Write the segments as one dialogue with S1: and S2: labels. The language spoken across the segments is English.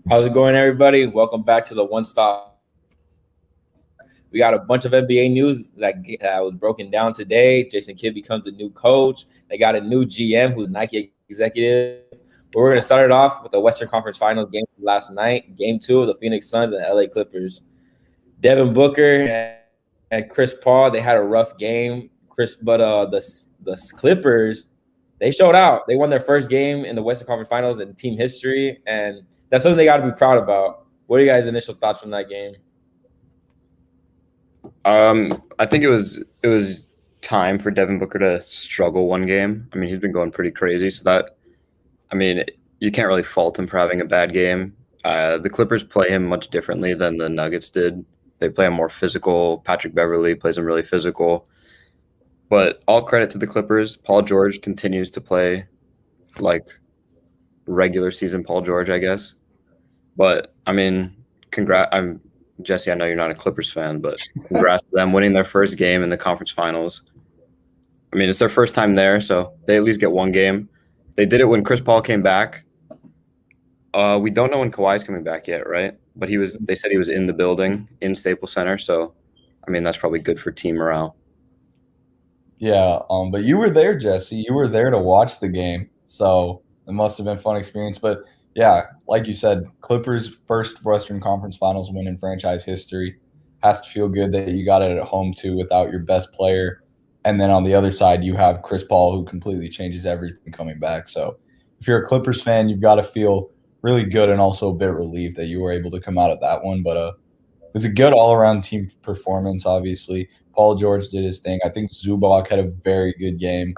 S1: How's it going, everybody? Welcome back to the One Stop. We got a bunch of NBA news that was broken down today. Jason Kidd becomes the new coach. They got a new GM who's a Nike executive. But we're going to start it off with the Western Conference Finals game last night, Game 2 of the Phoenix Suns and LA Clippers. Devin Booker and Chris Paul, they had a rough game. The Clippers, they showed out. They won their first game in the Western Conference Finals in team history, and that's something they got to be proud about. What are you guys' initial thoughts from that game?
S2: I think it was time for Devin Booker to struggle one game. I mean, he's been going pretty crazy, you can't really fault him for having a bad game. The Clippers play him much differently than the Nuggets did. They play him more physical. Patrick Beverley plays him really physical. But all credit to the Clippers. Paul George continues to play like regular season Paul George, I guess. But I mean, Jesse, I know you're not a Clippers fan, but congrats to them winning their first game in the conference finals. I mean, it's their first time there, so they at least get one game. They did it when Chris Paul came back. We don't know when Kawhi's coming back yet, right? But they said he was in the building in Staples Center, so I mean, that's probably good for team morale.
S3: Yeah, but you were there, Jesse. You were there to watch the game, so it must have been a fun experience. But yeah, like you said, Clippers' first Western Conference Finals win in franchise history. Has to feel good that you got it at home too without your best player. And then on the other side, you have Chris Paul, who completely changes everything coming back. So if you're a Clippers fan, you've got to feel really good and also a bit relieved that you were able to come out of that one. But it was a good all-around team performance, obviously. Paul George did his thing. I think Zubac had a very good game.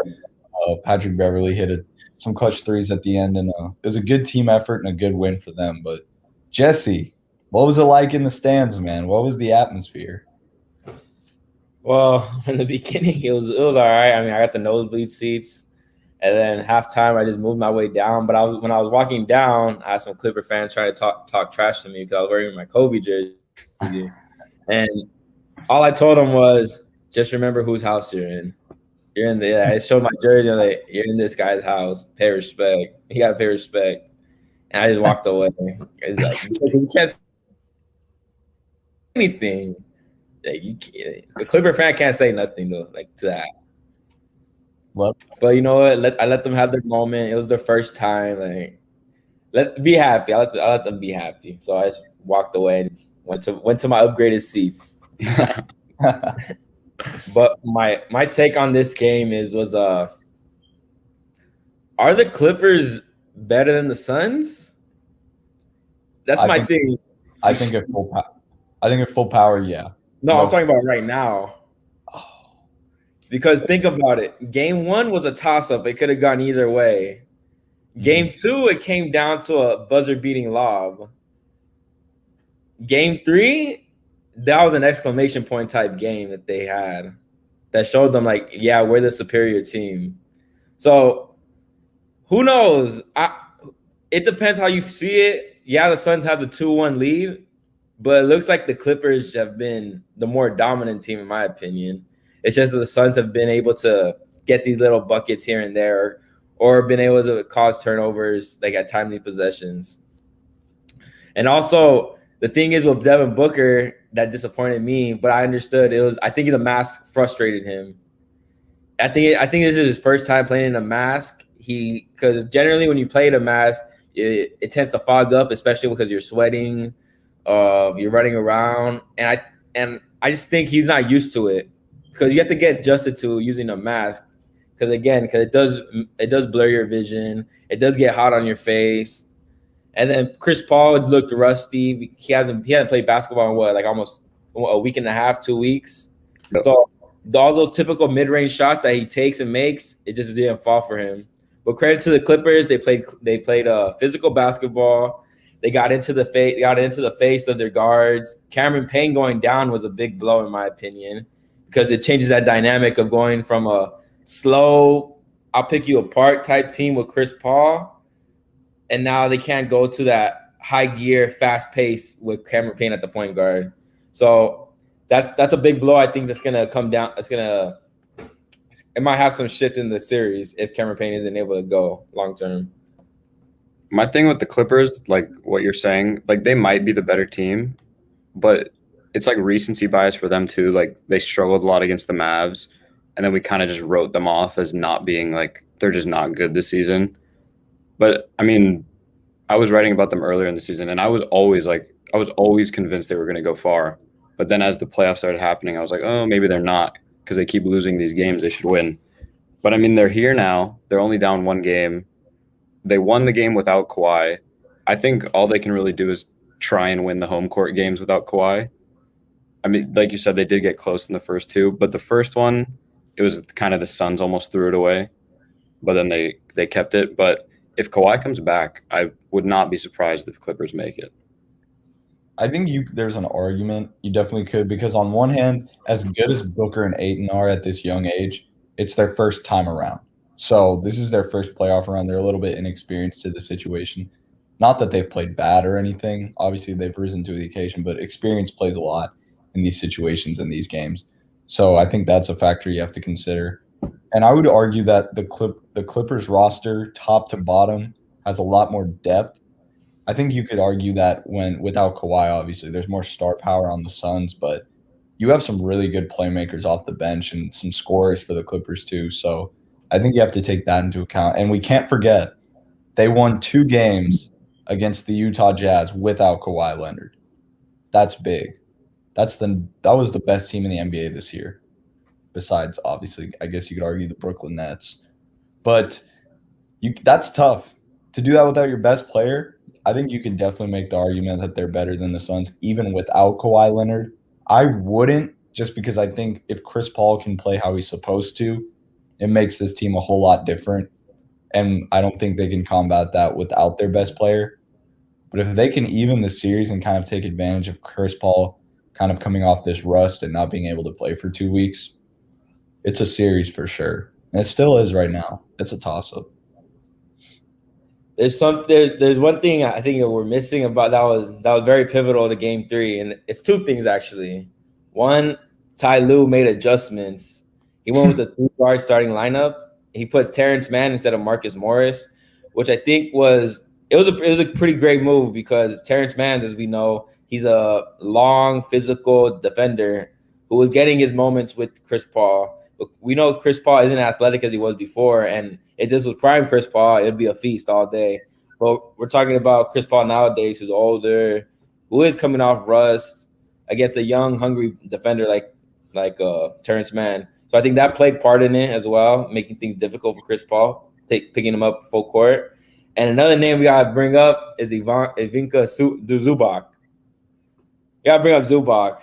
S3: Patrick Beverley hit some clutch threes at the end, and it was a good team effort and a good win for them. But Jesse, what was it like in the stands, man? What was the atmosphere?
S1: Well, in the beginning, it was all right. I mean, I got the nosebleed seats, and then halftime, I just moved my way down. But when I was walking down, I had some Clipper fans trying to talk trash to me because I was wearing my Kobe jersey, and all I told them was, just remember whose house you're in. You're in the. I showed my jersey. I'm like, you're in this guy's house. Pay respect. You gotta pay respect. And I just walked away. It's like you can't say anything. Like the Clipper fan can't say nothing though, like to that.
S3: What?
S1: But you know what? I let them have their moment. It was their first time. Like, be happy. I let them be happy. So I just walked away and went to my upgraded seats. But my take on this game was are the Clippers better than the Suns? That's my thing.
S3: I think at full power, yeah.
S1: No, I'm talking about right now. Because think about it. Game 1 was a toss-up. It could have gone either way. Game 2, it came down to a buzzer-beating lob. Game 3, that was an exclamation point type game that they had that showed them, like, yeah, we're the superior team. So who knows? It depends how you see it. Yeah, the Suns have the 2-1 lead, but it looks like the Clippers have been the more dominant team, in my opinion. It's just that the Suns have been able to get these little buckets here and there, or been able to cause turnovers like at timely possessions. And also, the thing is with Devin Booker that disappointed me, but I understood I think the mask frustrated him. I think this is his first time playing in a mask. Because generally when you play in a mask, it tends to fog up, especially because you're sweating, you're running around, and I just think he's not used to it because you have to get adjusted to using a mask. Because it does blur your vision, it does get hot on your face. And then Chris Paul looked rusty. He hasn't played basketball in like almost a week and a half, 2 weeks. So all those typical mid-range shots that he takes and makes, it just didn't fall for him. But credit to the Clippers, they played physical basketball. They got into the face of their guards. Cameron Payne going down was a big blow, in my opinion, because it changes that dynamic of going from a slow, I'll pick you apart type team with Chris Paul. And now they can't go to that high gear, fast pace with Cameron Payne at the point guard. So that's a big blow. I think that's gonna come down. It might have some shift in the series if Cameron Payne isn't able to go long term.
S2: My thing with the Clippers, like what you're saying, like they might be the better team, but it's like recency bias for them too. Like they struggled a lot against the Mavs, and then we kind of just wrote them off as not being like they're just not good this season. But I mean, I was writing about them earlier in the season, and I was always convinced they were going to go far. But then as the playoffs started happening, I was like, oh, maybe they're not because they keep losing these games they should win. But I mean, they're here now. They're only down one game. They won the game without Kawhi. I think all they can really do is try and win the home court games without Kawhi. I mean, like you said, they did get close in the first two, but the first one, it was kind of the Suns almost threw it away, but then they kept it. But if Kawhi comes back, I would not be surprised if Clippers make it.
S3: I think there's an argument you definitely could because on one hand, as good as Booker and Ayton are at this young age, it's their first time around. So this is their first playoff round. They're a little bit inexperienced to the situation. Not that they've played bad or anything. Obviously, they've risen to the occasion, but experience plays a lot in these situations in these games. So I think that's a factor you have to consider. And I would argue that the Clippers roster, top to bottom, has a lot more depth. I think you could argue that without Kawhi, obviously, there's more star power on the Suns, but you have some really good playmakers off the bench and some scorers for the Clippers too. So I think you have to take that into account. And we can't forget they won 2 games against the Utah Jazz without Kawhi Leonard. That's big. That was the best team in the NBA this year. Besides, obviously, I guess you could argue the Brooklyn Nets. But that's tough. To do that without your best player, I think you can definitely make the argument that they're better than the Suns, even without Kawhi Leonard. I wouldn't, just because I think if Chris Paul can play how he's supposed to, it makes this team a whole lot different. And I don't think they can combat that without their best player. But if they can even the series and kind of take advantage of Chris Paul kind of coming off this rust and not being able to play for 2 weeks, it's a series for sure. And it still is right now. It's a toss-up.
S1: There's one thing I think that we're missing about that was very pivotal to Game 3, and it's 2 things actually. One, Ty Lue made adjustments. He went with the 3-guard starting lineup. He put Terrence Mann instead of Marcus Morris, which I think was a pretty great move because Terrence Mann, as we know, he's a long physical defender who was getting his moments with Chris Paul. We know Chris Paul isn't athletic as he was before, and if this was prime Chris Paul, it'd be a feast all day. But we're talking about Chris Paul nowadays, who's older, who is coming off rust against a young, hungry defender like Terrence Mann. So I think that played part in it as well, making things difficult for Chris Paul, picking him up full court. And another name we gotta bring up is Ivinka Zubac. You gotta bring up Zubac.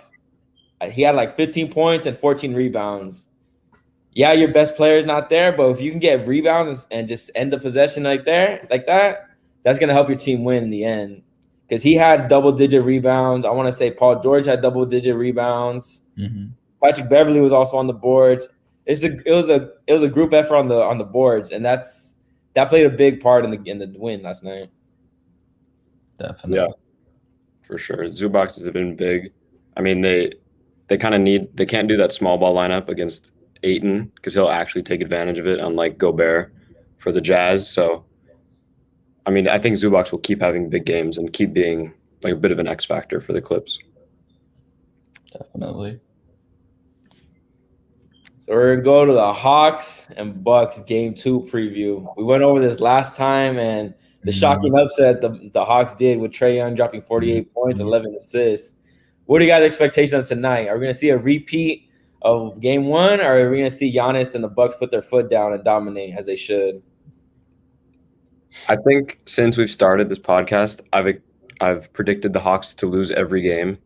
S1: He had like 15 points and 14 rebounds. Yeah, your best player is not there, but if you can get rebounds and just end the possession like that, that's going to help your team win in the end. Because he had double-digit rebounds. I want to say Paul George had double-digit rebounds.
S3: Mm-hmm.
S1: Patrick Beverly was also on the boards. It was a group effort on the boards, and that played a big part in the win last night.
S3: Definitely.
S2: Yeah, for sure. Zubac has been big. I mean, they can't do that small ball lineup against Ayton because he'll actually take advantage of it, unlike Gobert for the Jazz. So, I mean, I think Zubac will keep having big games and keep being like a bit of an X factor for the Clips.
S3: Definitely.
S1: So we're going to go to the Hawks and Bucks Game 2 preview. We went over this last time, and the shocking upset the Hawks did with Trae Young dropping 48 points, 11 assists. What do you guys' expectations of tonight? Are we going to see a repeat of Game 1, or are we going to see Giannis and the Bucks put their foot down and dominate as they should?
S2: I think since we've started this podcast, I've predicted the Hawks to lose every game,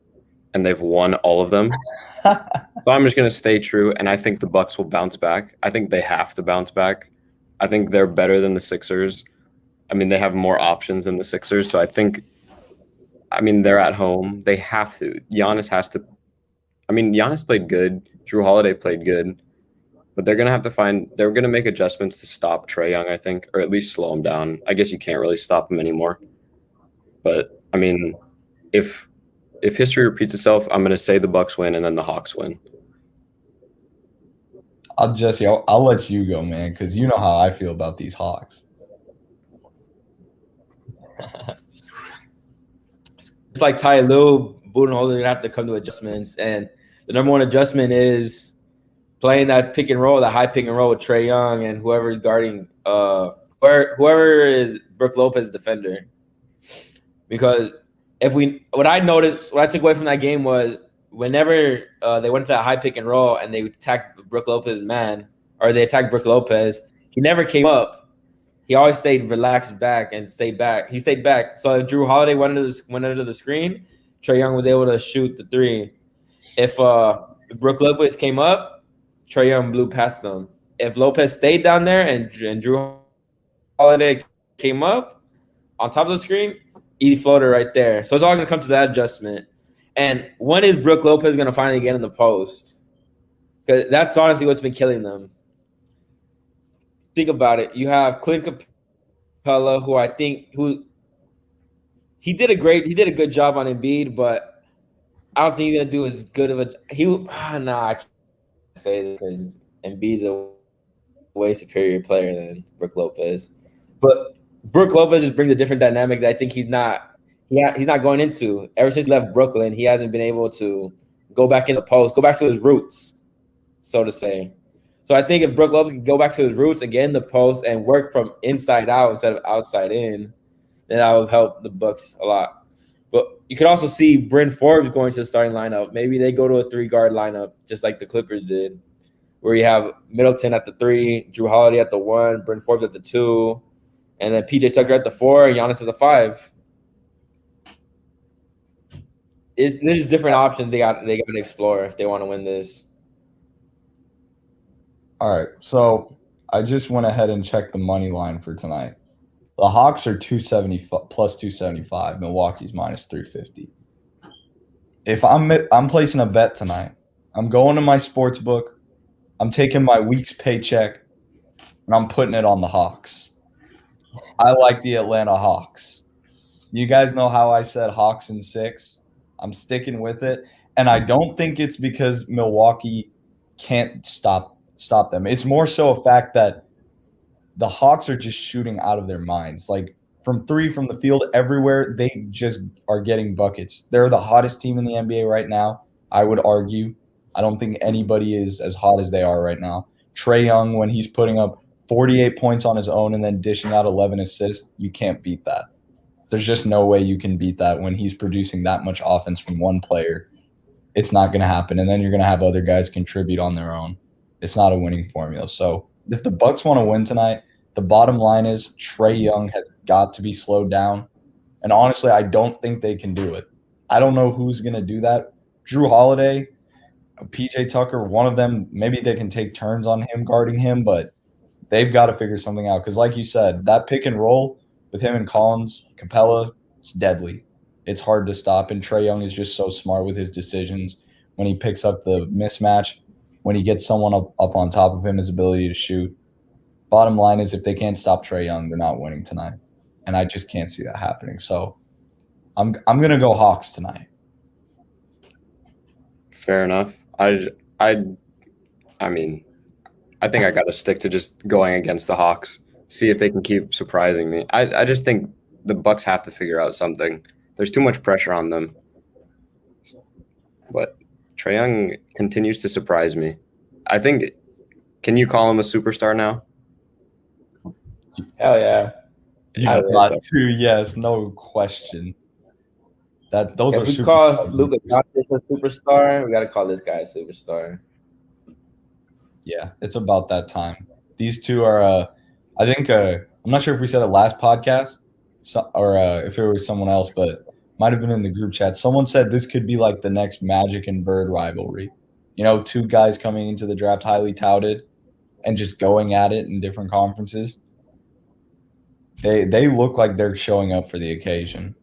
S2: and they've won all of them. So I'm just going to stay true, and I think the Bucks will bounce back. I think they have to bounce back. I think they're better than the Sixers. I mean, they have more options than the Sixers, so they're at home. They have to. Giannis has to. I mean, Giannis played good. Drew Holiday played good. But they're going to make adjustments to stop Trae Young, I think, or at least slow him down. I guess you can't really stop him anymore. But, I mean, if history repeats itself, I'm going to say the Bucks win and then the Hawks win.
S3: Jesse, I'll let you go, man, because you know how I feel about these Hawks.
S1: just like Ty Lue, Budenholzer are gonna have to come to adjustments, and the number one adjustment is playing that pick and roll, that high pick and roll with Trae Young and whoever is guarding, whoever is Brook Lopez defender. Because what I noticed, what I took away from that game was whenever they went to that high pick and roll and they attacked Brook Lopez man, or they attacked Brook Lopez, he never came up. He always stayed relaxed back and stayed back. He stayed back. So if Drew Holiday went under the screen, Trae Young was able to shoot the three. If Brook Lopez came up, Trae Young blew past him. If Lopez stayed down there and Drew Holiday came up on top of the screen, easy floater right there. So it's all going to come to that adjustment. And when is Brook Lopez going to finally get in the post? Because that's honestly what's been killing them. Think about it. You have Clint Capella, who he did a good job on Embiid, but I don't think he's gonna do as good of a I can't say it because Embiid's a way superior player than Brook Lopez. But Brook Lopez just brings a different dynamic that I think he's not going into. Ever since he left Brooklyn, he hasn't been able to go back in the post, go back to his roots, so to say. So I think if Brook Lopez can go back to his roots and get in the post and work from inside out instead of outside in, then that would help the Bucks a lot. But you could also see Bryn Forbes going to the starting lineup. Maybe they go to a 3-guard lineup just like the Clippers did, where you have Middleton at the 3, Drew Holiday at the 1, Bryn Forbes at the 2, and then PJ Tucker at the 4 and Giannis at the 5. There's different options they got to explore if they want to win this.
S3: All right, so I just went ahead and checked the money line for tonight. The Hawks are 270 plus 275. Milwaukee's minus 350. If I'm placing a bet tonight, I'm going to my sports book. I'm taking my week's paycheck, and I'm putting it on the Hawks. I like the Atlanta Hawks. You guys know how I said Hawks in 6. I'm sticking with it, and I don't think it's because Milwaukee can't stop them. It's more so a fact that the Hawks are just shooting out of their minds. Like from 3 from the field everywhere, they just are getting buckets. They're the hottest team in the NBA right now, I would argue. I don't think anybody is as hot as they are right now. Trae Young, when he's putting up 48 points on his own and then dishing out 11 assists, you can't beat that. There's just no way you can beat that when he's producing that much offense from one player. It's not going to happen. And then you're going to have other guys contribute on their own. It's not a winning formula. So if the Bucks want to win tonight, the bottom line is Trae Young has got to be slowed down. And honestly, I don't think they can do it. I don't know who's going to do that. Drew Holiday, PJ Tucker, one of them, maybe they can take turns on him guarding him, but they've got to figure something out. Because like you said, that pick and roll with him and Collins, Capella, it's deadly. It's hard to stop. And Trae Young is just so smart with his decisions when he picks up the mismatch, when he gets someone up on top of him, his ability to shoot. Bottom line is if they can't stop Trae Young, they're not winning tonight. And I just can't see that happening. So I'm going to go Hawks tonight.
S2: Fair enough. I mean, I think I got to stick to just going against the Hawks, see if they can keep surprising me. I just think the Bucks have to figure out something. There's too much pressure on them. But Trae Young continues to surprise me. I think, can you call him a superstar now?
S1: Hell yeah.
S3: Yeah, not true. Yes, no question. Those
S1: if
S3: are
S1: we
S3: super
S1: call Luka Doncic a superstar, we got to call this guy a superstar.
S3: Yeah, it's about that time. These two are, I think, I'm not sure if we said it last podcast or if it was someone else, but might have been in the group chat. Someone said this could be like the next Magic and Bird rivalry. You know, 2 guys coming into the draft highly touted and just going at it in different conferences. They look like they're showing up for the occasion.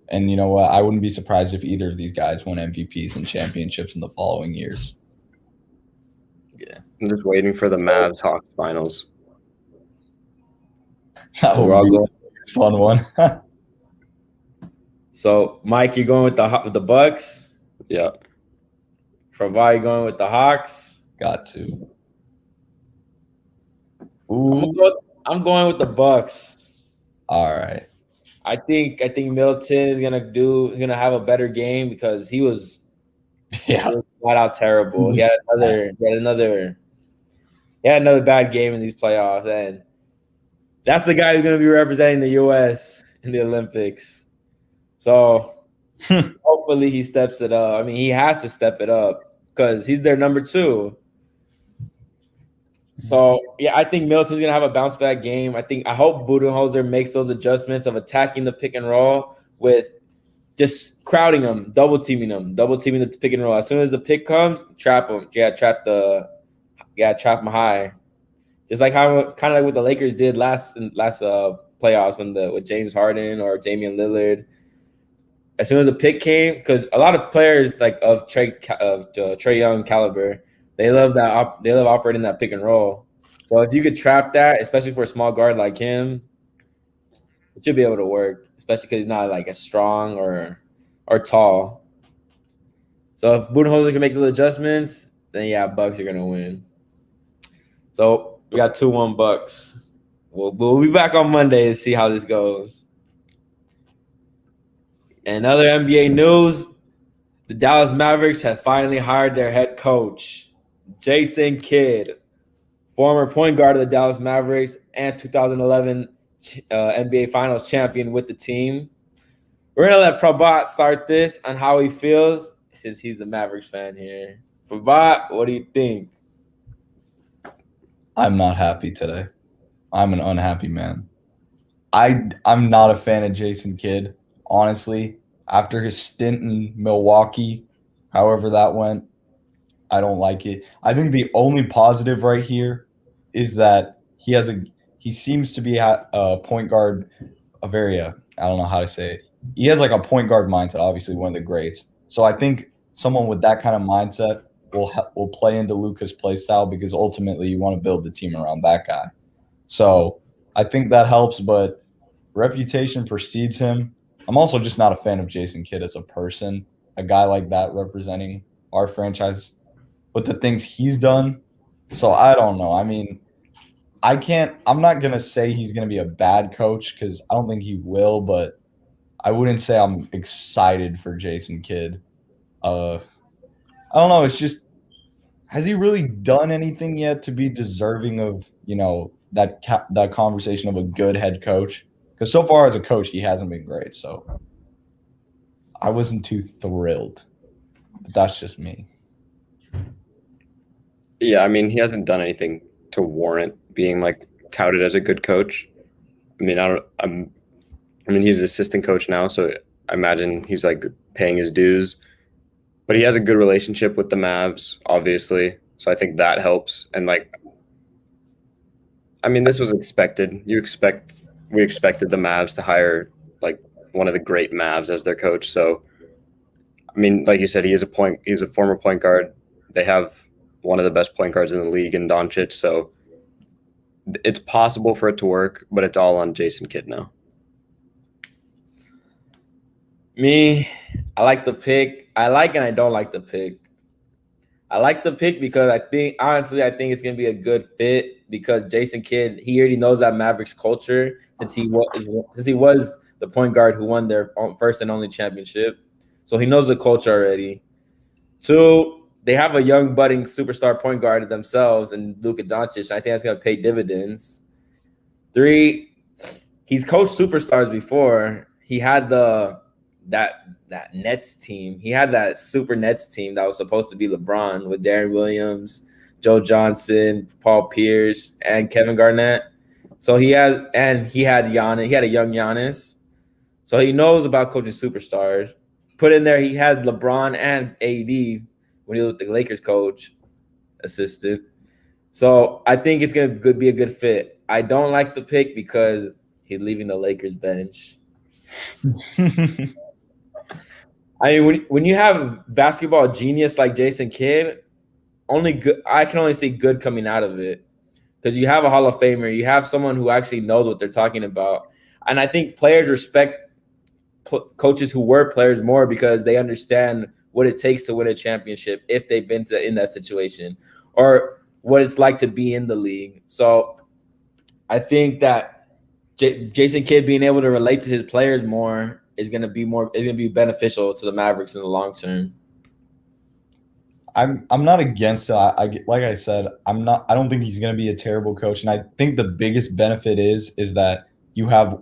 S3: And you know what? I wouldn't be surprised if either of these guys won MVPs and championships in the following years.
S2: Yeah. I'm just waiting for the Mavs Hawks finals.
S3: So we're all going fun one.
S1: So Mike, you're going with the Bucks?
S2: Yeah.
S1: Fravar, you going with the Hawks?
S3: Got to.
S1: I'm going with the Bucks.
S3: All right.
S1: I think Milton is gonna have a better game because he was flat out terrible. He had another bad game in these playoffs, and that's the guy who's gonna be representing the U.S. in the Olympics. So hopefully he steps it up. I mean, he has to step it up because he's their number 2. So yeah, I think Milton's gonna have a bounce back game. I hope Budenholzer makes those adjustments of attacking the pick and roll with just crowding them, double teaming the pick and roll. As soon as the pick comes, trap them. Trap them high. Just like how kind of like what the Lakers did last playoffs with James Harden or Damian Lillard. As soon as the pick came, because a lot of players like of Trae Young caliber, they love operating that pick and roll. So if you could trap that, especially for a small guard like him, it should be able to work, especially because he's not like as strong or tall. So if Budenholzer can make those adjustments, then yeah, Bucks are gonna win. So we got 2-1 Bucks. We'll be back on Monday to see how this goes. And other NBA news, the Dallas Mavericks have finally hired their head coach, Jason Kidd, former point guard of the Dallas Mavericks and 2011 NBA Finals champion with the team. We're going to let Prabhat start this on how he feels since he's the Mavericks fan here. Prabhat, what do you think?
S3: I'm not happy today. I'm an unhappy man. I'm not a fan of Jason Kidd. Honestly, after his stint in Milwaukee, however that went, I don't like it. I think the only positive right here is that he seems to be a point guard, I don't know how to say it. He has like a point guard mindset, obviously one of the greats. So I think someone with that kind of mindset will play into Luka's play style because ultimately you want to build the team around that guy. So I think that helps, but reputation precedes him. I'm also just not a fan of Jason Kidd as a person, a guy like that representing our franchise with the things he's done. So I don't know. I mean, I'm not going to say he's going to be a bad coach because I don't think he will, but I wouldn't say I'm excited for Jason Kidd. I don't know. It's just, has he really done anything yet to be deserving of, that conversation of a good head coach? Because so far as a coach, he hasn't been great. So I wasn't too thrilled. But that's just me.
S2: Yeah, I mean, he hasn't done anything to warrant being like touted as a good coach. I mean, he's an assistant coach now, so I imagine he's like paying his dues. But he has a good relationship with the Mavs, obviously. So I think that helps. And this was expected. We expected the Mavs to hire like one of the great Mavs as their coach. So, I mean, like you said, he's a former point guard. They have one of the best point guards in the league in Doncic. So it's possible for it to work, but it's all on Jason Kidd now.
S1: Me, I like the pick. I like and I don't like the pick. I like the pick because I think it's going to be a good fit because Jason Kidd, he already knows that Mavericks culture since he was the point guard who won their first and only championship. So he knows the culture already. 2, they have a young budding superstar point guard themselves and Luka Doncic. I think that's going to pay dividends. 3, he's coached superstars before. He had that Nets team. He had that super Nets team that was supposed to be LeBron with Darren Williams, Joe Johnson, Paul Pierce, and Kevin Garnett. So he had Giannis. He had a young Giannis. So he knows about coaching superstars. Put in there, he had LeBron and AD when he was the Lakers coach assistant. So I think it's going to be a good fit. I don't like the pick because he's leaving the Lakers bench. I mean, when you have basketball genius like Jason Kidd, I can only see good coming out of it because you have a Hall of Famer. You have someone who actually knows what they're talking about. And I think players respect coaches who were players more because they understand what it takes to win a championship if they've been in that situation or what it's like to be in the league. So I think that Jason Kidd being able to relate to his players more is going to be beneficial to the Mavericks in the long term.
S3: I'm not against it. Like I said, I don't think he's going to be a terrible coach, and I think the biggest benefit is that you have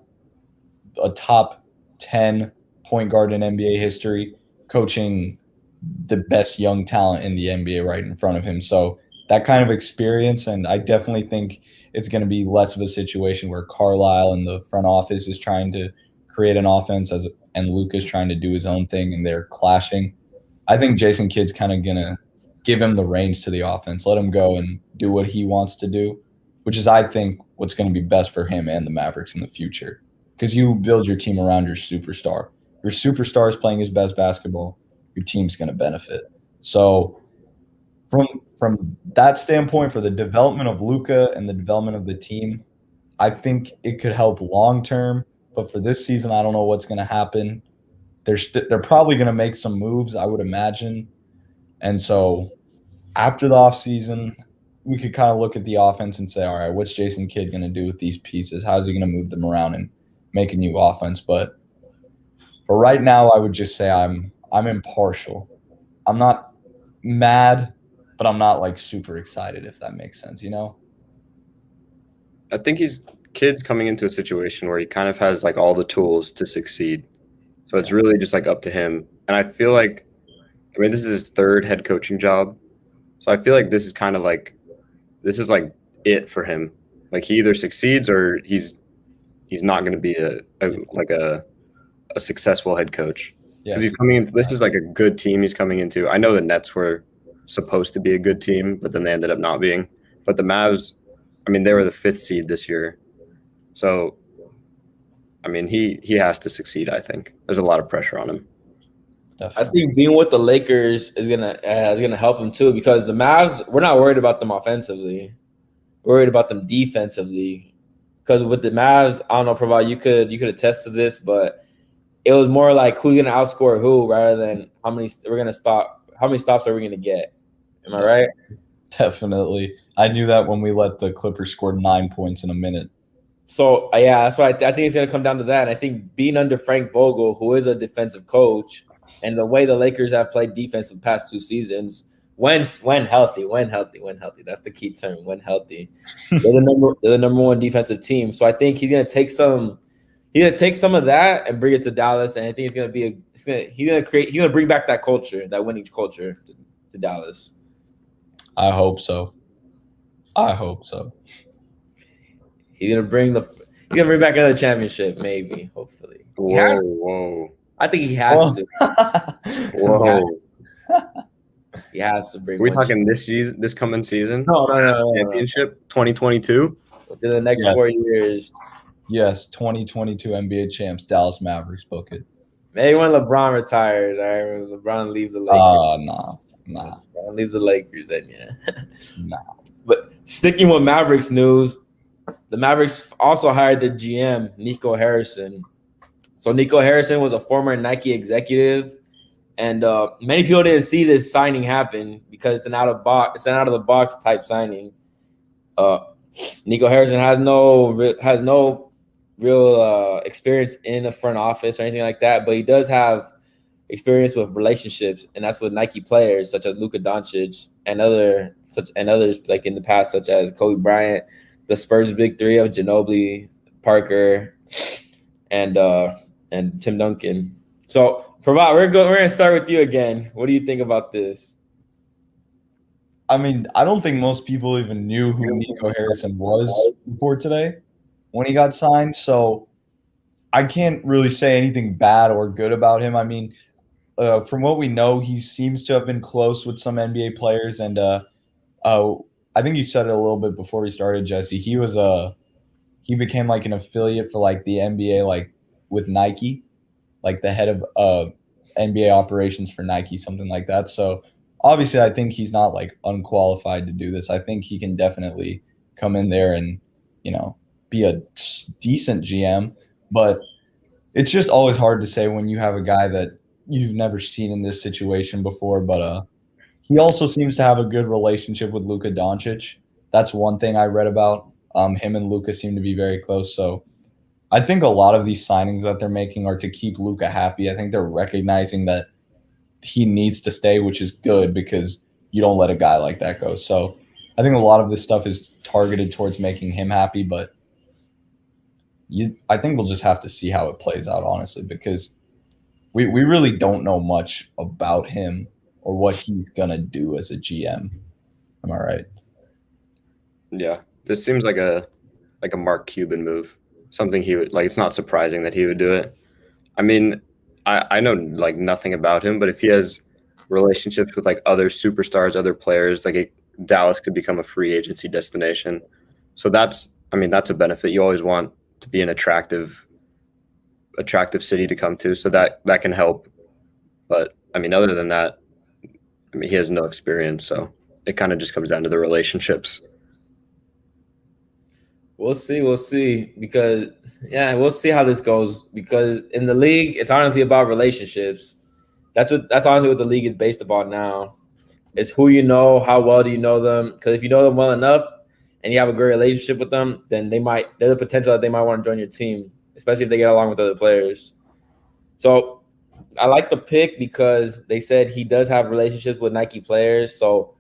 S3: a top 10 point guard in NBA history coaching the best young talent in the NBA right in front of him. So that kind of experience, and I definitely think it's going to be less of a situation where Carlisle and the front office is trying to create an offense and Luka's trying to do his own thing and they're clashing. I think Jason Kidd's kind of going to give him the reins to the offense, let him go and do what he wants to do, which is, I think, what's going to be best for him and the Mavericks in the future. Because you build your team around your superstar. Your superstar is playing his best basketball, your team's going to benefit. So from that standpoint, for the development of Luka and the development of the team, I think it could help long term. But for this season, I don't know what's going to happen. They're probably going to make some moves, I would imagine. And so after the offseason, we could kind of look at the offense and say, all right, what's Jason Kidd going to do with these pieces? How's he going to move them around and make a new offense? But for right now, I would just say I'm impartial. I'm not mad, but I'm not like super excited, if that makes sense, you know?
S2: I think Kidd's coming into a situation where he kind of has like all the tools to succeed. So it's really just like up to him. And I feel like, I mean, this is his third head coaching job. So I feel like this is like it for him. Like he either succeeds or he's not going to be a successful head coach. Because he's coming into, this is like a good team he's coming into. I know the Nets were supposed to be a good team, but then they ended up not being. But the Mavs, I mean, they were the 5th seed this year. So, I mean, he has to succeed, I think. There's a lot of pressure on him.
S1: Definitely. I think being with the Lakers is gonna help him too, because the Mavs, we're not worried about them offensively. We're worried about them defensively. Because with the Mavs, I don't know, Pravat, you could attest to this, but it was more like who's gonna outscore who rather than how many stops are we gonna get. Am I right?
S3: Definitely. I knew that when we let the Clippers score 9 points in a minute.
S1: So, yeah, that's why I think it's going to come down to that. And I think being under Frank Vogel, who is a defensive coach, and the way the Lakers have played defense the past 2 seasons, when healthy, that's the key term, when healthy. They're the number 1 defensive team. So I think he's going to take some of that and bring it to Dallas. And I think he's going to bring back that culture, that winning culture to Dallas.
S3: I hope so.
S1: He's gonna bring back another championship, maybe, hopefully.
S2: Whoa.
S1: I think he has to.
S2: Whoa.
S1: He has to bring.
S2: Are we talking this coming season?
S1: No.
S2: Championship 2022?
S1: Within the next 4 years.
S3: Yes, 2022 NBA champs, Dallas Mavericks, book it.
S1: Maybe when LeBron retires, all right? When LeBron leaves the Lakers.
S3: Nah.
S1: LeBron leaves the Lakers, then yeah.
S3: Nah.
S1: But sticking with Mavericks news, the Mavericks also hired the GM, Nico Harrison. So Nico Harrison was a former Nike executive, and many people didn't see this signing happen because it's an out of the box type signing. Nico Harrison has no real experience in the front office or anything like that, but he does have experience with relationships, and that's with Nike players such as Luka Doncic and others like in the past, such as Kobe Bryant, the Spurs big 3 of Ginobili, Parker, and Tim Duncan. So, Pravat, we're gonna start with you again. What do you think about this?
S3: I mean, I don't think most people even knew who Nico Harrison was before today when he got signed. So I can't really say anything bad or good about him. I mean, from what we know, he seems to have been close with some NBA players, and I think you said it a little bit before we started, Jesse. He became like an affiliate for like the NBA, like with Nike, like the head of NBA operations for Nike, something like that. So obviously, I think he's not like unqualified to do this. I think he can definitely come in there and, be a decent GM. But it's just always hard to say when you have a guy that you've never seen in this situation before. But he also seems to have a good relationship with Luka Doncic. That's one thing I read about. Him and Luka seem to be very close. So I think a lot of these signings that they're making are to keep Luka happy. I think they're recognizing that he needs to stay, which is good because you don't let a guy like that go. So I think a lot of this stuff is targeted towards making him happy, but I think we'll just have to see how it plays out, honestly, because we really don't know much about him or what he's gonna do as a GM. Am I right?
S2: Yeah, this seems like a Mark Cuban move. Something he would like. It's not surprising that he would do it. I mean, I know like nothing about him, but if he has relationships with like other superstars, other players, like Dallas could become a free agency destination. So that's a benefit. You always want to be an attractive city to come to, so that can help. But I mean, other than that, I mean, he has no experience, so it kind of just comes down to the relationships.
S1: We'll see. Because we'll see how this goes. Because in the league, it's honestly about relationships. That's honestly what the league is based upon now. It's who you know, how well do you know them? Because if you know them well enough and you have a great relationship with them, then there's a potential that they might want to join your team, especially if they get along with other players. So I like the pick because they said he does have relationships with Nike players. So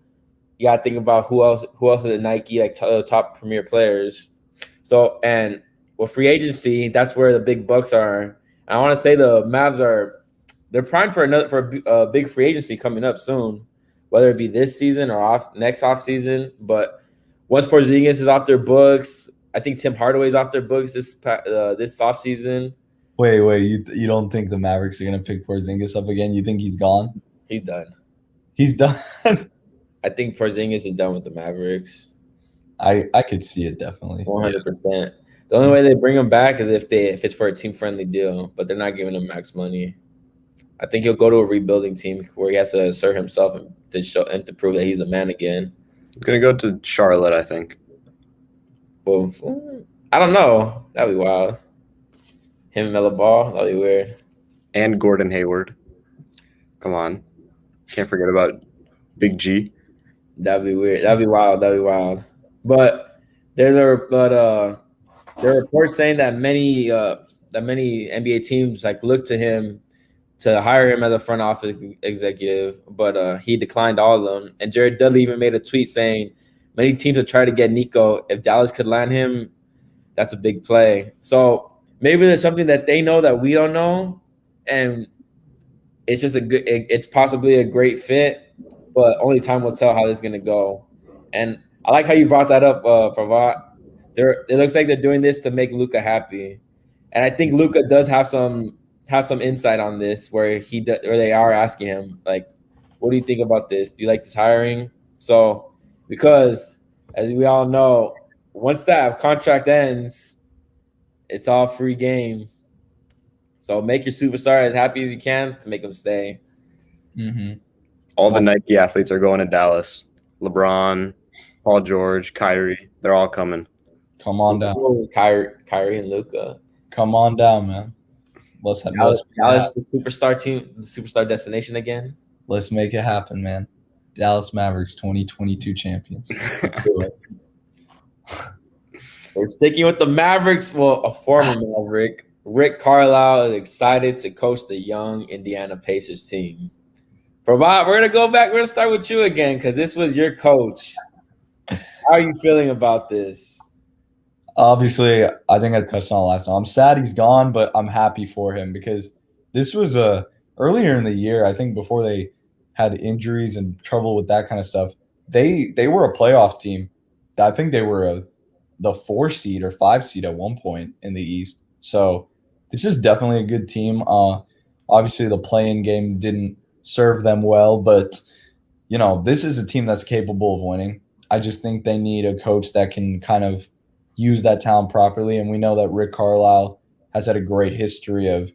S1: you got to think about who else is at Nike, like top premier players. So, and with free agency, that's where the big bucks are. And I want to say the Mavs they're primed for a big free agency coming up soon, whether it be this season or next off season. But once Porzingis is off their books, I think Tim Hardaway's off their books this off season.
S3: Wait, you don't think the Mavericks are gonna pick Porzingis up again? You think he's gone?
S1: He's done.
S3: He's done.
S1: I think Porzingis is done with the Mavericks.
S3: I could see it definitely.
S1: 100%. The only way they bring him back is if it's for a team friendly deal, but they're not giving him max money. I think he'll go to a rebuilding team where he has to assert himself and to prove that he's a man again.
S2: He's gonna go to Charlotte, I think.
S1: Well, I don't know. That'd be wild. Him and Melo Ball, that'd be weird.
S2: And Gordon Hayward. Come on. Can't forget about Big G.
S1: That'd be weird. That'd be wild. But there are reports saying that many NBA teams like look to him to hire him as a front office executive, but he declined all of them. And Jared Dudley even made a tweet saying many teams have tried to get Nico. If Dallas could land him, that's a big play. So maybe there's something that they know that we don't know, and it's just it's possibly a great fit, but only time will tell how this is gonna go. And I like how you brought that up, Pravat. It looks like they're doing this to make Luka happy, and I think Luka does have some insight on this, where they are asking him like, "What do you think about this? Do you like this hiring?" So, because as we all know, once that contract ends, it's all free game. So make your superstar as happy as you can to make them stay.
S3: Mm-hmm.
S2: All the Nike athletes are going to Dallas. LeBron, Paul George, Kyrie, they're all coming.
S3: Come on down.
S1: Kyrie and Luka.
S3: Come on down, man. Let's
S1: Dallas, the superstar team, the superstar destination again.
S3: Let's make it happen, man. Dallas Mavericks 2022 champions.
S1: We're sticking with the Mavericks. Well, a former Maverick, Rick Carlisle, is excited to coach the young Indiana Pacers team. Pravat, we're gonna go back. We're gonna start with you again because this was your coach. How are you feeling about this?
S3: Obviously, I think I touched on it last time. I'm sad he's gone, but I'm happy for him because this was earlier in the year. I think before they had injuries and trouble with that kind of stuff, they were a playoff team. I think they were the 4 seed or 5 seed at one point in the East. So this is definitely a good team. Obviously, the play-in game didn't serve them well, but this is a team that's capable of winning. I just think they need a coach that can kind of use that talent properly. And we know that Rick Carlisle has had a great history of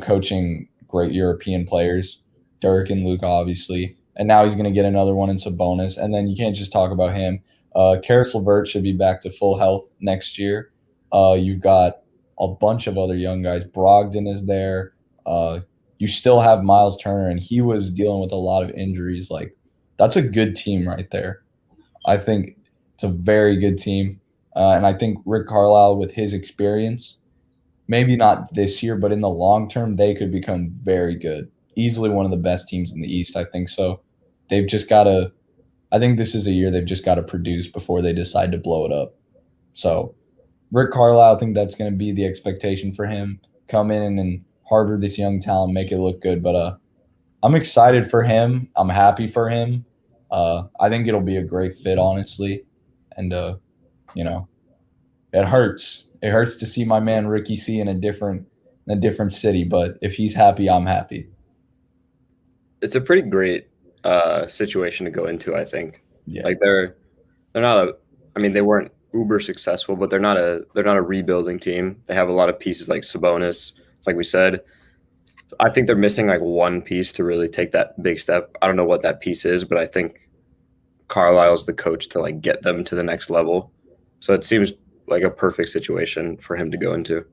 S3: coaching great European players, Dirk and Luka, obviously. And now he's going to get another one in Sabonis. And then you can't just talk about him. Karis LeVert should be back to full health next year. You've got a bunch of other young guys. Brogdon is there. You still have Miles Turner, and he was dealing with a lot of injuries. Like, that's a good team right there. I think it's a very good team. And I think Rick Carlisle, with his experience, maybe not this year, but in the long term, they could become very good. Easily one of the best teams in the East, I think so. They've just got to – I think this is a year they've just got to produce before they decide to blow it up. So Rick Carlisle, I think that's going to be the expectation for him. Come in and harbor this young talent, make it look good. But I'm excited for him. I'm happy for him. I think it'll be a great fit, honestly. And, it hurts. It hurts to see my man Ricky C in a different city. But if he's happy, I'm happy.
S2: It's a pretty great situation to go into, I think.
S3: Yeah.
S2: Like they're not they weren't uber successful, but they're not a rebuilding team. They have a lot of pieces like Sabonis, like we said. I think they're missing like one piece to really take that big step. I don't know what that piece is, but I think Carlisle's the coach to like get them to the next level. So it seems like a perfect situation for him to go into.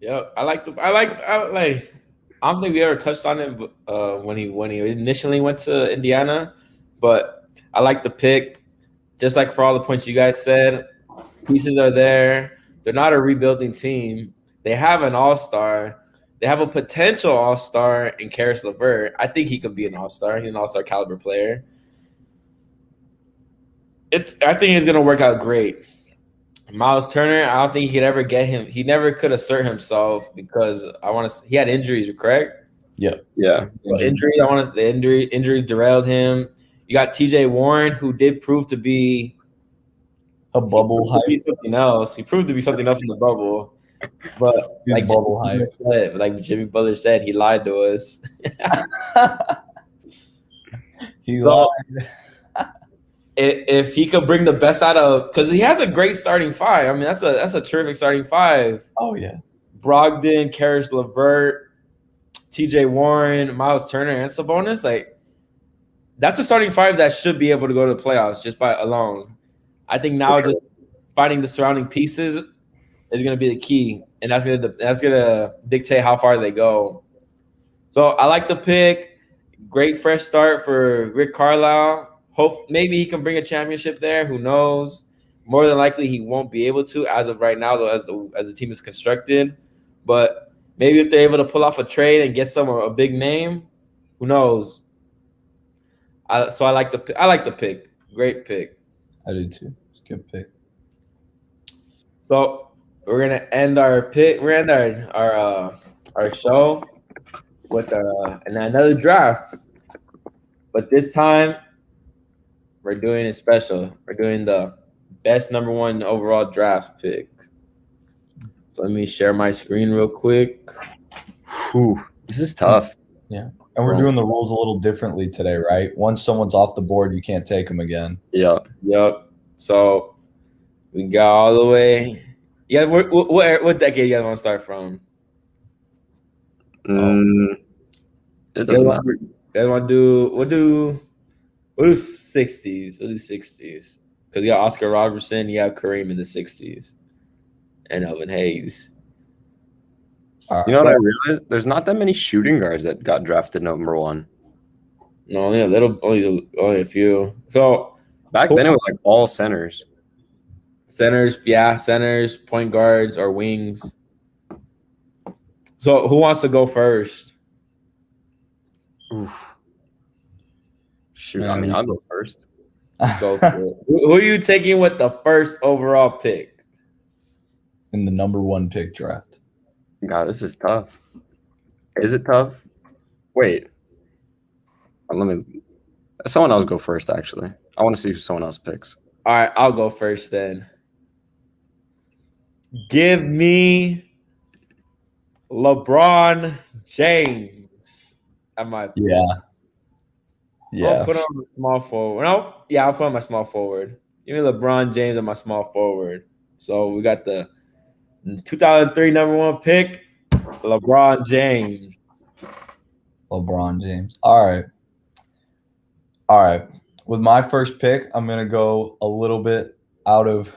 S1: Yeah, I don't think we ever touched on it when he initially went to Indiana, but I like the pick. Just like for all the points you guys said, pieces are there. They're not a rebuilding team. They have an all-star. They have a potential all-star in Karis LeVert. I think he could be an all-star. He's an all-star caliber player. I think it's gonna work out great. Miles Turner, I don't think he could ever get him. He never could assert himself because he had injuries, correct?
S3: Yep.
S2: Yeah.
S1: Well, the injury derailed him. You got TJ Warren, who did prove to be
S3: a bubble hype.
S1: Something else. He proved to be something else in the bubble. But like
S3: bubble hype.
S1: Like Jimmy Butler said, he lied to us.
S3: He lied.
S1: If he could bring the best out of, because he has a great starting five. I mean, that's a terrific starting five.
S3: Oh yeah.
S1: Brogdon, Karis LeVert, TJ Warren, Miles Turner, and Sabonis. Like, that's a starting five that should be able to go to the playoffs just by alone. I think now just finding the surrounding pieces is going to be the key, and that's gonna dictate how far they go. So I like the pick. Great fresh start for Rick Carlisle. Hope maybe he can bring a championship there. Who knows? More than likely, he won't be able to as of right now, though, as the team is constructed. But maybe if they're able to pull off a trade and get a big name, who knows? So I like the pick. Great pick.
S3: I do too. It's a good pick.
S1: So we're gonna end our pick. We're gonna end our show with another draft, but this time we're doing it special. We're doing the best number one overall draft picks. So let me share my screen real quick.
S2: Whew, this is tough.
S3: Yeah. And we're doing the rules a little differently today, right? Once someone's off the board, you can't take them again.
S2: Yeah.
S1: Yep. So we got all the way. Yeah. What decade you guys want to start from?
S2: It doesn't matter.
S1: You guys want to do? We'll do 60s. We'll do 60s because you got Oscar Robertson, you have Kareem in the 60s, and Elvin Hayes.
S2: You know what I realized? There's not that many shooting guards that got drafted number one.
S1: No, only a few. So
S2: back then it was like all centers.
S1: Centers, point guards, or wings. So who wants to go first?
S2: Oof. Shoot, I mean, I'll go first.
S1: Go for it. Who are you taking with the first overall pick?
S3: In the number one pick draft.
S2: God, this is tough. Is it tough? Wait. Someone else go first, actually. I want to see who someone else picks.
S1: All right, I'll go first then. Give me LeBron James at my pick.
S3: Yeah.
S1: I'll put on my small forward. I'll put on my small forward. Give me LeBron James at my small forward. So we got the 2003 number one pick, LeBron James.
S3: LeBron James. All right. With my first pick, I'm gonna go a little bit out of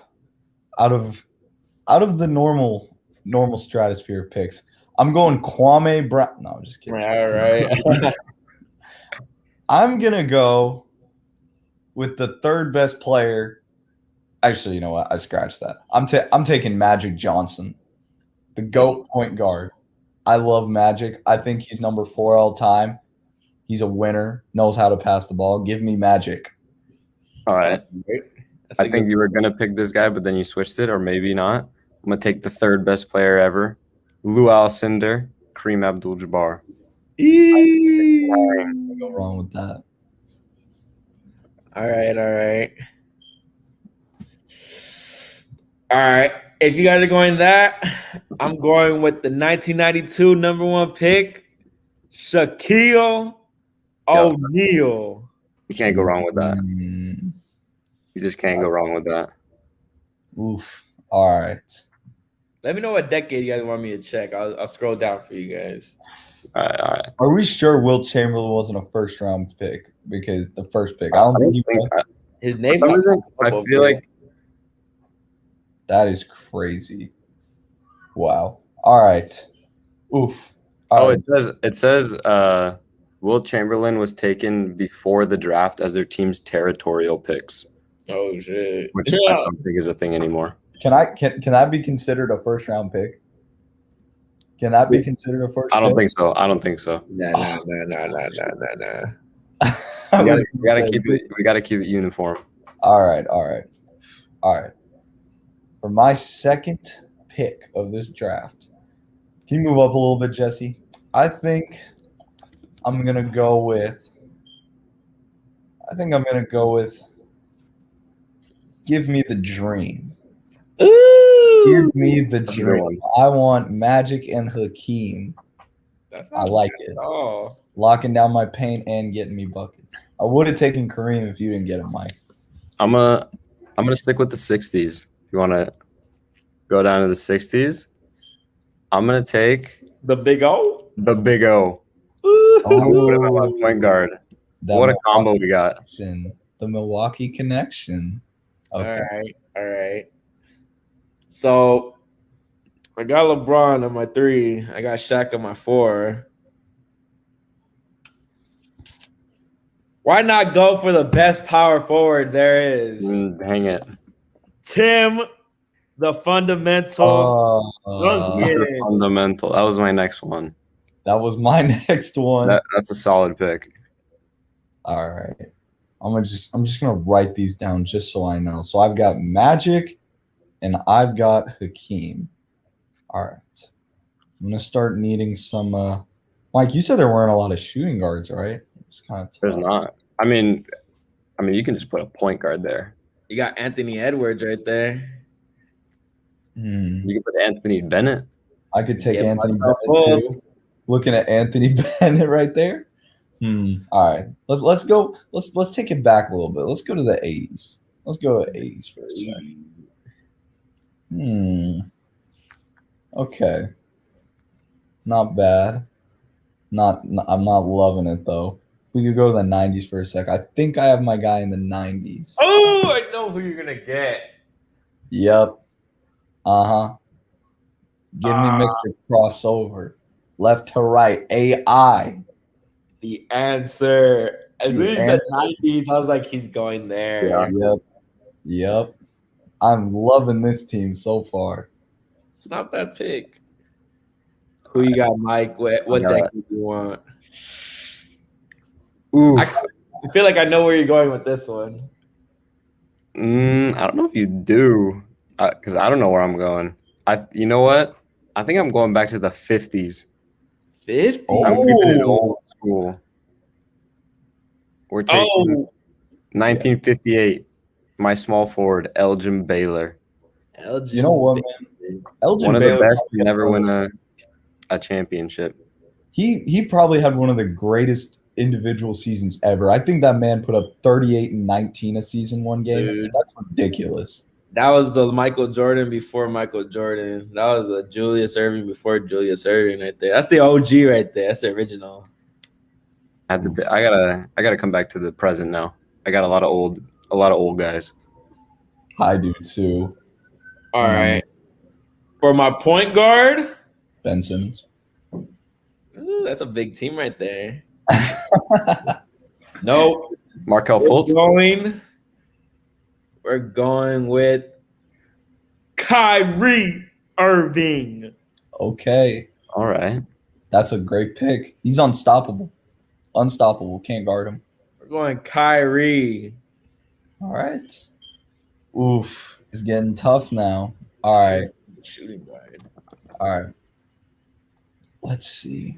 S3: the normal stratosphere of picks. I'm going Kwame Brown. No, I'm just kidding.
S1: All right.
S3: I'm gonna go with the third best player Actually, you know what? I scratched that. I'm taking Magic Johnson, the GOAT point guard. I love Magic. I think he's number 4 all time. He's a winner, knows how to pass the ball. Give me Magic.
S2: All right.
S1: That's a
S2: I think
S1: good-
S2: you were gonna pick this guy, but then you switched it, or maybe not. I'm gonna take the third best player ever, Lou Alcindor, Kareem Abdul-Jabbar.
S3: Can't go wrong with that.
S1: All right, all right. All right. If you guys are going that, I'm going with the 1992 number 1 pick, Shaquille O'Neal.
S2: You can't go wrong with that.
S3: Mm,
S2: You just can't go wrong with that.
S3: oof. All right.
S1: Let me know what decade you guys want me to check. I'll scroll down for you guys.
S2: All right, all right.
S3: Are we sure Wilt Chamberlain wasn't a first round pick? Because the first pick, I don't think he was.
S1: His name.
S2: For some reason, I
S1: popped up
S2: feel
S1: over
S2: like
S3: That is crazy. Wow. All right. Oof. All right.
S2: it says Wilt Chamberlain was taken before the draft as their team's territorial picks,
S1: there. Oh shit.
S2: which I don't think is a thing anymore.
S3: Can that be considered a first round pick? Can that be considered a first?
S2: I don't
S3: pick?
S2: think so. I don't think so.
S1: Nah.
S3: I
S2: We
S3: was
S2: gotta
S3: gonna say-
S2: keep it. We gotta keep it uniform.
S3: All right. For my second pick of this draft, can you move up a little bit, Jesse? I think I'm gonna go with. Give me the dream.
S1: Ooh.
S3: Give me the
S2: That's a good
S3: dream.
S2: one.
S3: I want Magic and Hakeem.
S1: That's
S3: I like it.
S1: Oh.
S3: Locking down my paint and getting me buckets. I would have taken Kareem if you didn't get him, Mike.
S2: I'm gonna stick with the 60s. If you want to go down to the 60s, I'm gonna take
S1: The Big O.
S2: the Big O.
S1: Ooh.
S2: I'm gonna put him at my point guard.
S3: That
S2: What a combo we got!
S3: connection. The Milwaukee connection. Okay.
S1: All right. So I got LeBron on my 3. I got Shaq on my 4. Why not go for the best power forward there is?
S2: Hang it.
S1: Tim, the fundamental.
S3: Uh,
S1: Yeah.
S2: Super fundamental. That was my next one.
S3: that was my next one.
S2: That's a solid pick.
S3: All right. I'm just gonna write these down just so I know. So I've got Magic and I've got Hakeem. All right. I'm gonna start needing some Mike, you said there weren't a lot of shooting guards, right? It's kind of
S2: There's not. I mean, you can just put a point guard there.
S1: You got Anthony Edwards right there.
S2: You can put Anthony Bennett.
S3: I could take
S1: Get
S3: Anthony
S1: myself
S3: Bennett
S1: up.
S3: too. Looking at Anthony Bennett right there. All right. Let's go. Let's take it back a little bit. Let's go to the 80s. Let's go to 80s for a second. Okay. Not bad. I'm not loving it though. We could go to the 90s for a sec. I think I have my guy in the 90s.
S1: Oh, I know who you're gonna get.
S3: Yep. Uh-huh. Give me Mr. Crossover. Left to right. AI.
S1: The answer. As soon as you said
S3: answer.
S1: 90s, I was like, he's going there.
S2: Yeah.
S3: Yep. I'm loving this team so far.
S1: It's not that pick. Who you got, Mike? What
S2: I got
S1: deck do you want?
S2: Ooh.
S1: I feel like I know where you're going with this one.
S2: I don't know if you do, because I don't know where I'm going. You know what? I think I'm going back to the 50s.
S1: 50?
S2: I'm keeping it old school. We're taking
S1: Oh,
S2: 1958. My small forward, Elgin Baylor.
S1: LG.
S3: You know what, man? Elgin
S2: One of
S3: Baylor
S2: the best to never win a championship.
S3: He probably had one of the greatest individual seasons ever. I think that man put up 38 and 19 a season one game.
S1: Dude.
S3: That's ridiculous.
S1: That was the Michael Jordan before Michael Jordan. That was the Julius Erving before Julius Erving right there. That's the OG right there. That's the original.
S2: I gotta come back to the present now. I got a lot of old guys.
S3: I do too.
S1: All right. For my point guard,
S3: Ben Simmons.
S1: ooh, that's a big team right there. Nope.
S2: Markel
S1: We're
S2: Fultz.
S1: going We're going with Kyrie Irving.
S3: Okay.
S2: All right.
S3: That's a great pick. He's unstoppable. Unstoppable. Can't guard him.
S1: We're going Kyrie.
S3: All right. Oof. It's getting tough now. All right.
S1: Shooting guard.
S3: All right. Let's see.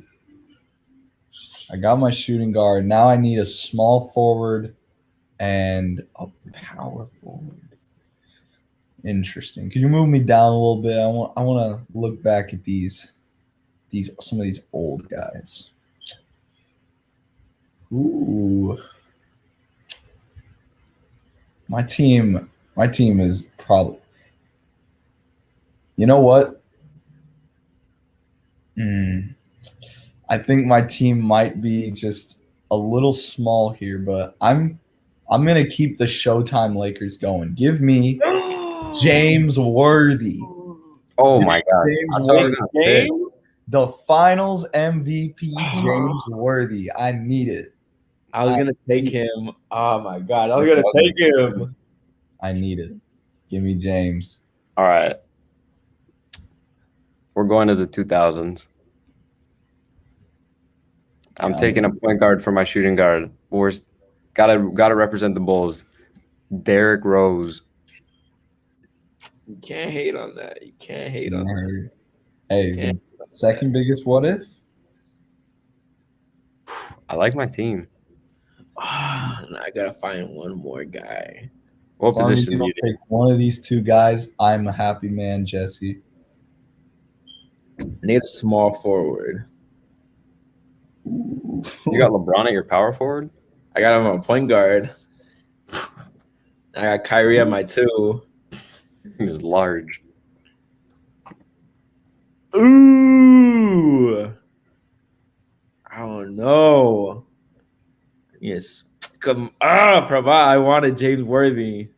S3: I got my shooting guard. Now I need a small forward and a power forward. Interesting. Can you move me down a little bit? I want to look back at some of these old guys. Ooh. My team is probably. You know what? I think my team might be just a little small here, but I'm gonna keep the Showtime Lakers going. Give me James Worthy.
S2: Oh my God.
S3: James
S2: That's what I was
S3: Worthy.
S2: gonna pick.
S1: Game?
S3: The Finals MVP, James Worthy. I need it.
S1: I was gonna take him. Oh my God, I was gonna take him.
S3: I need it. Give me James.
S2: All right. We're going to the 2000s. I'm taking a point guard for my shooting guard. Gotta represent the Bulls. Derrick Rose.
S1: You can't hate on that. You can't hate on that.
S3: Hey,
S1: Can't
S3: the second biggest what if?
S2: I like my team.
S1: Now I gotta find one more guy.
S2: What
S3: As long as
S2: position
S3: you
S2: do you
S3: don't pick one of these two guys, I'm a happy man, Jesse.
S1: Need a small forward.
S2: You got LeBron at your power forward?
S1: I got him on point guard. I got Kyrie at my 2.
S2: He was large.
S1: Ooh. I don't know. Yes. Prabha, I wanted James Worthy.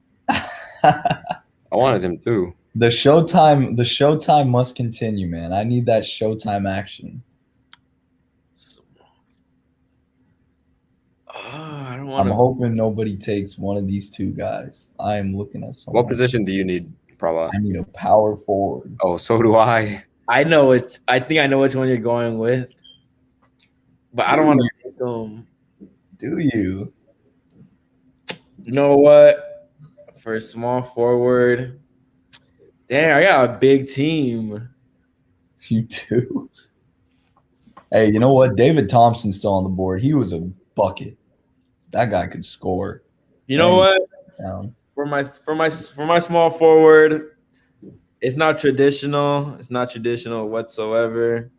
S2: I wanted him too.
S3: The Showtime must continue, man. I need that Showtime action.
S1: I don't
S3: I'm
S1: want
S3: hoping nobody takes one of these two guys. I am looking at someone.
S2: What position do you need, Prabha?
S3: I need a power forward.
S2: Oh, so do I.
S1: I think I know which one you're going with, but I don't want to take them.
S3: Do you?
S1: You know what? For a small forward, damn, I got a big team.
S3: You do? Hey, you know what? David Thompson's still on the board. He was a bucket. That guy could score.
S1: You know what?
S3: Down.
S1: For my small forward, it's not traditional. It's not traditional whatsoever.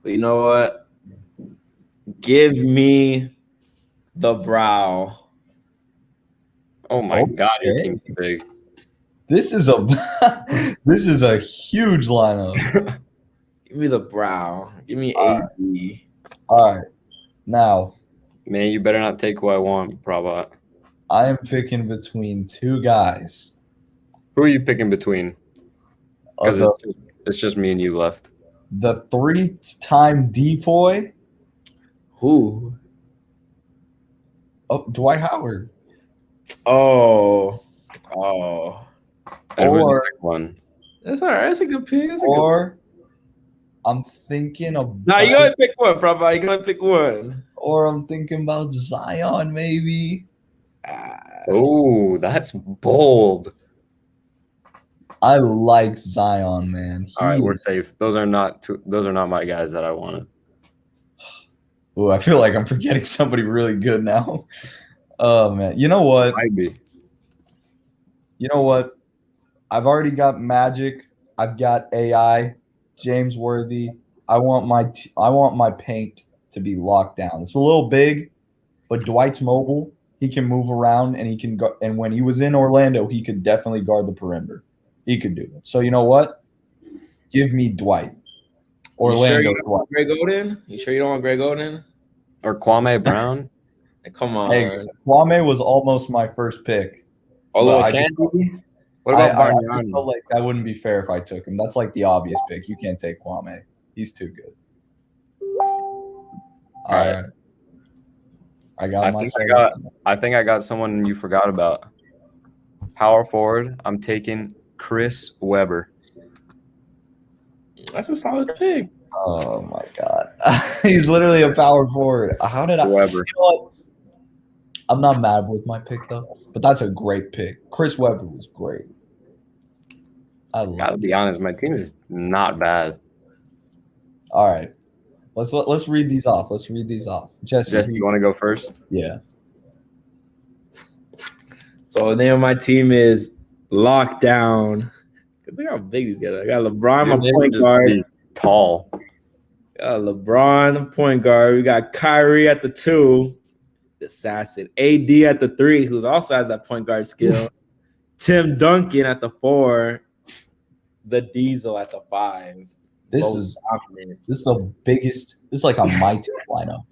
S1: But you know what? Give me the Brow.
S2: Oh my God, your
S3: Okay.
S2: team's big.
S3: This is a this is a huge lineup.
S1: Give me the Brow. Give me
S3: All
S1: AD.
S3: All right. Now,
S2: Man, you better not take who I want, Prabha.
S3: I am picking between two guys.
S2: Who are you picking between? Because
S3: The,
S2: it's just me and you left.
S3: the 3-time depoy.
S1: Who?
S3: Oh, Dwight Howard.
S1: Oh.
S2: And who's the
S3: Or-
S2: second one?
S1: That's all right. That's a good pick. That's a good
S3: Or I'm thinking about
S1: Nah, you gotta pick one, Prabha. You gotta pick one.
S3: or I'm thinking about Zion, maybe.
S2: Oh, that's bold.
S3: I like Zion, man.
S2: All right, we're safe. Those are not my guys that I wanted.
S3: Ooh, I feel like I'm forgetting somebody really good now. Oh man. You know what?
S2: Might be.
S3: You know what? I've already got Magic. I've got AI, James Worthy. I want my paint to be locked down. It's a little big, but Dwight's mobile. He can move around and he can go. And when he was in Orlando, he could definitely guard the perimeter. He could do it. So you know what? Give me Dwight. Orlando
S1: You sure you don't
S3: Dwight.
S1: want Greg Oden? You sure you don't want Greg Oden?
S2: Or Kwame Brown.
S1: Come on.
S3: Hey, Kwame was almost my first pick.
S1: Although
S3: I
S1: Candy.
S2: What about
S3: I just
S2: Bargnani?
S3: felt like that wouldn't be fair if I took him. That's like the obvious pick. You can't take Kwame. He's too good. All right. I got
S2: I
S3: my
S2: think I got someone you forgot about. Power forward, I'm taking Chris Webber.
S1: That's a solid pick.
S3: Oh my god, he's literally a power forward. How did I?
S2: Webber.
S3: You know what? I'm not mad with my pick though, but that's a great pick. Chris Webber was great. I love
S2: Gotta
S3: it.
S2: be honest, my team is not bad.
S3: All right, let's read these off. Let's read these off.
S2: Jesse, you want to go first?
S3: Yeah.
S1: So the name of my team is Lockdown. Look how big these guys are. I got LeBron, my point guard.
S2: Tall.
S1: Got LeBron, point guard. We got Kyrie at the 2, the assassin. AD at the 3, who also has that point guard skill. Tim Duncan at the 4, the Diesel at the 5.
S3: This is the biggest. This is like a my team lineup.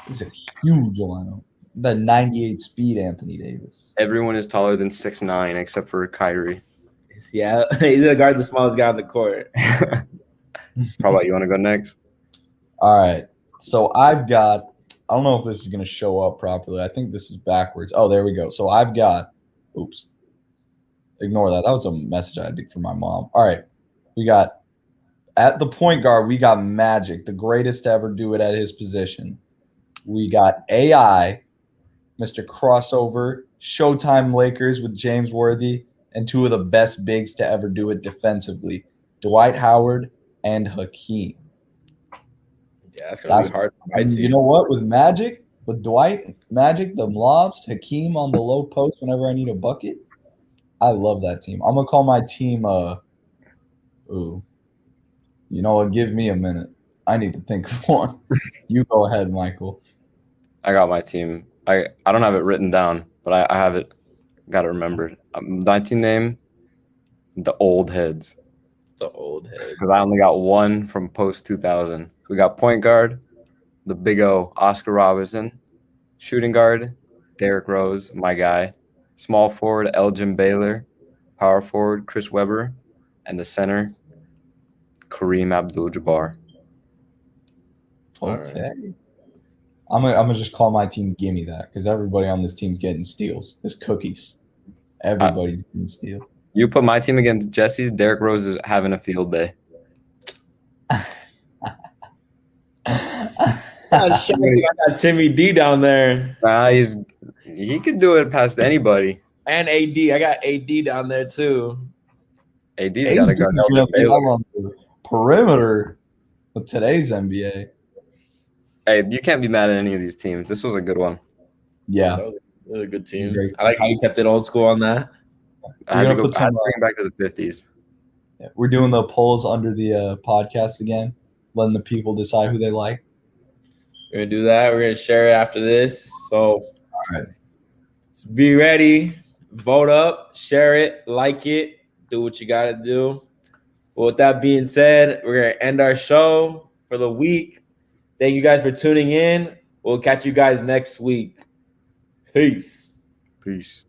S3: This is a huge lineup. The 98 speed Anthony Davis.
S2: Everyone is taller than 6'9" except for Kyrie.
S1: Yeah, he's gonna guard the smallest guy on the court.
S2: Probably you want to go next?
S3: All right. So I've got. I don't know if this is going to show up properly. I think this is backwards. Oh, there we go. So I've got. Oops. Ignore that. That was a message I did for my mom. All right. We got at the point guard. We got Magic, the greatest to ever do it at his position. We got AI, Mr. Crossover, Showtime Lakers with James Worthy, and 2 of the best bigs to ever do it defensively, Dwight Howard and Hakeem.
S1: Yeah, that's gonna be hard for my team.
S3: You know what? With Magic, with Dwight, Magic, the lobs, Hakeem on the low post whenever I need a bucket. I love that team. I'm gonna call my team. Ooh, you know what? Give me a minute. I need to think of one. You go ahead, Michael.
S2: I got my team. I don't have it written down, but I have it. Got to remember. My team name, the Old Heads.
S1: The Old Heads.
S2: Because I only got one from post 2000. We got point guard, the Big O, Oscar Robertson. Shooting guard, Derrick Rose, my guy. Small forward, Elgin Baylor. Power forward, Chris Webber. And the center, Kareem Abdul-Jabbar.
S3: Okay. Right. I'm gonna just call my team Gimme That because everybody on this team's getting steals. It's cookies. Everybody's getting steals.
S2: You put my team against Jesse's, Derrick Rose is having a field day.
S1: I got Timmy D down there.
S2: He could do it past anybody.
S1: And AD. I got AD down there too.
S2: AD's got to guard
S3: on the perimeter with today's NBA.
S2: Hey, you can't be mad at any of these teams. This was a good one.
S3: Yeah.
S1: That was a good team. I like how you kept it old school on that.
S2: I had to bring it back to the 50s.
S3: Yeah, we're doing the polls under the podcast again, letting the people decide who they like.
S1: We're going to do that. We're going to share it after this. So
S3: all right.
S1: Be ready. Vote up. Share it. Like it. Do what you got to do. But with that being said, we're going to end our show for the week. Thank you guys for tuning in. We'll catch you guys next week. Peace.
S2: Peace.